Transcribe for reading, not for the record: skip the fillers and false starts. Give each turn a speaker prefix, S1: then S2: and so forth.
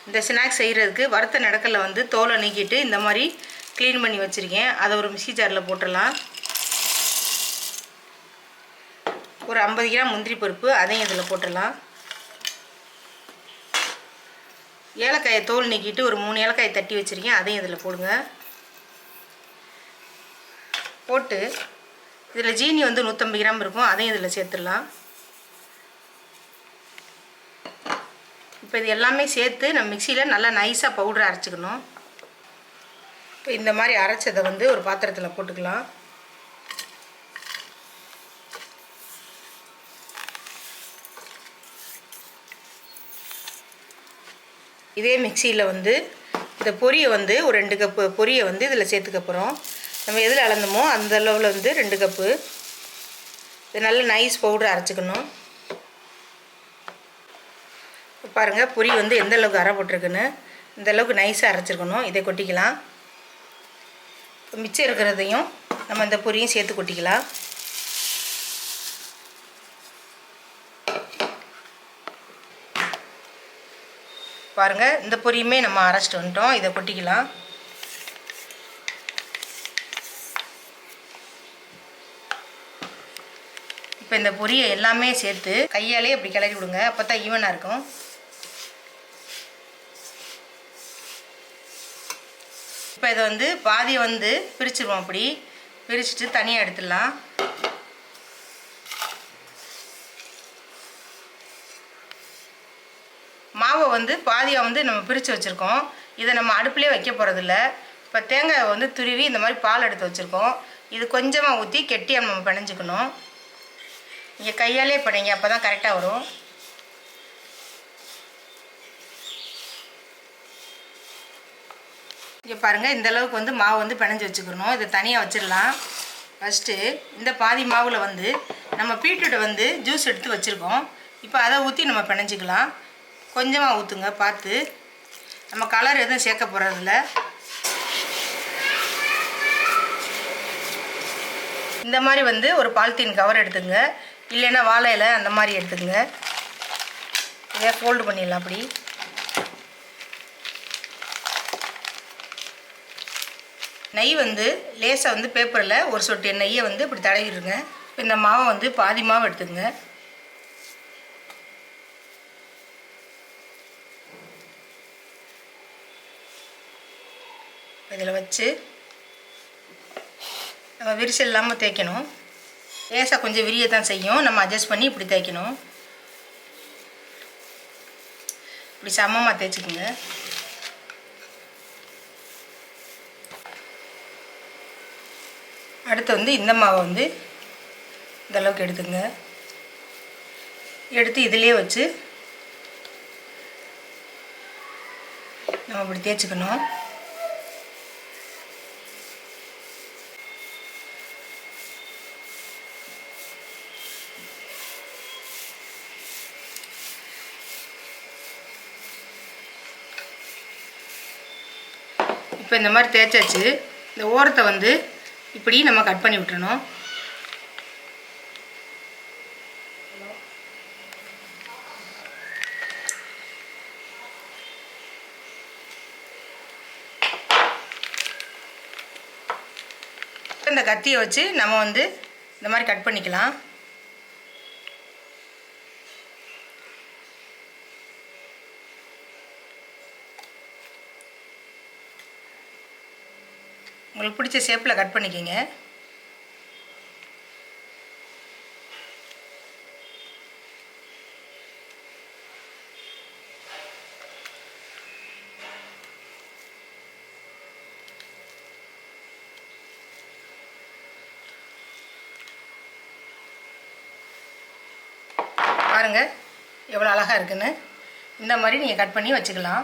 S1: இந்த ஸ்நாக்ஸ் செய்கிறதுக்கு வறுத்த நடக்கல்ல வந்து தோலை நீக்கிட்டு இந்த மாதிரி க்ளீன் பண்ணி வச்சுருக்கேன். அதை ஒரு மிக்ஸி ஜாரில் போட்டுடலாம். ஒரு 50 கிராம் முந்திரி பருப்பு அதையும் இதில் போட்டுடலாம். ஏலக்காயை தோல் நீக்கிட்டு ஒரு 3 ஏலக்காயை தட்டி வச்சுருக்கேன். அதையும் இதில் போடுங்க. போட்டு இதில் ஜீனி வந்து 150 கிராம் இருக்கும். அதையும் இதில் சேர்த்துடலாம். இப்போ இது எல்லாமே சேர்த்து நம்ம மிக்சியில் நல்லா நைஸாக பவுடரை அரைச்சிக்கணும். இப்போ இந்த மாதிரி அரைச்சதை வந்து ஒரு பாத்திரத்தில் போட்டுக்கலாம். இதே மிக்சியில் வந்து இந்த பொரியை வந்து ஒரு 2 கப்பு பொரியை வந்து இதில் சேர்த்துக்க போகிறோம். நம்ம எதில் அளந்தோமோ அந்த அளவில் வந்து 2 கப்பு. இது நல்ல நைஸ் பவுடர் அரைச்சிக்கணும். பாருங்கள் பொரி வந்து எந்த அளவுக்கு அரை போட்டிருக்குன்னு. இந்த அளவுக்கு நைஸாக அரைச்சிருக்கணும். இதை கொட்டிக்கலாம். மிச்சம் இருக்கிறதையும் நம்ம இந்த பொரியும் சேர்த்து கொட்டிக்கலாம். பாருங்கள் இந்த பொரியுமே நம்ம அரைச்சிட்டு வந்துட்டோம். இதை கொட்டிக்கலாம். இப்போ இந்த பொரியை எல்லாமே சேர்த்து கையாலே அப்படி கிளறி விடுங்க. அப்போ தான் ஈவனாக இருக்கும். இப்போ இதை வந்து பாதியை வந்து பிரிச்சுருவோம். அப்படி பிரிச்சுட்டு தனியாக எடுத்துடலாம். மாவை வந்து பாதியாக வந்து நம்ம பிரித்து வச்சுருக்கோம். இதை நம்ம அடுப்புலேயே வைக்க போகிறதில்ல. இப்போ தேங்காயை வந்து துருவி இந்த மாதிரி பால் எடுத்து வச்சுருக்கோம். இது கொஞ்சமாக ஊற்றி கெட்டியாக நம்ம பிணைஞ்சிக்கணும். நீங்கள் கையாலே பிணைங்க, அப்போ தான் கரெக்டாக வரும். இங்கே பாருங்கள் இந்த அளவுக்கு வந்து மாவு வந்து பிணைஞ்சி வச்சுக்கணும். இதை தனியாக வச்சிடலாம். ஃபஸ்ட்டு இந்த பாதி மாவில் வந்து நம்ம பீட்ரூட்டை வந்து ஜூஸ் எடுத்து வச்சுருக்கோம். இப்போ அதை ஊற்றி நம்ம பிணைஞ்சிக்கலாம். கொஞ்சமாக ஊற்றுங்க பார்த்து. நம்ம கலர் எதுவும் சேர்க்க போகிறதில்ல. இந்த மாதிரி வந்து ஒரு பாலித்தீன் கவர் எடுத்துங்க. இல்லைன்னா வாழை இலை அந்த மாதிரி எடுத்துங்க. இதை ஃபோல்டு பண்ணிடலாம். அப்படி நெய் வந்து லேசாக வந்து பேப்பரில் ஒரு சொட்டு நெய்யை வந்து இப்படி தடவிடுங்க. இந்த மாவை வந்து பாதி மாவு எடுத்துங்க. இதில் வச்சு நம்ம விரிசல் இல்லாமல் தேய்க்கணும். லேசாக கொஞ்சம் விரிய தான் செய்யும். நம்ம அட்ஜஸ்ட் பண்ணி இப்படி தேய்க்கணும். இப்படி சமமாக தேய்ச்சிக்கோங்க. அடுத்து வந்து இந்த மாவை வந்து இந்த அளவுக்கு எடுத்துங்க. எடுத்து இதிலே வச்சு நம்ம இப்படி தேய்ச்சிக்கணும். இப்போ இந்த மாதிரி தேய்ச்சாச்சு. இந்த ஓரத்தை வந்து இப்படி நம்ம கட் பண்ணி விட்டுறணும். இந்த கத்தியை வச்சு நம்ம வந்து இந்த மாதிரி கட் பண்ணிக்கலாம். உங்களுக்கு பிடிச்ச ஷேப்பில் கட் பண்ணிக்கோங்க. பாருங்கள் எவ்வளோ அழகாக இருக்குன்னு. இந்த மாதிரி நீங்கள் கட் பண்ணி வச்சுக்கலாம்.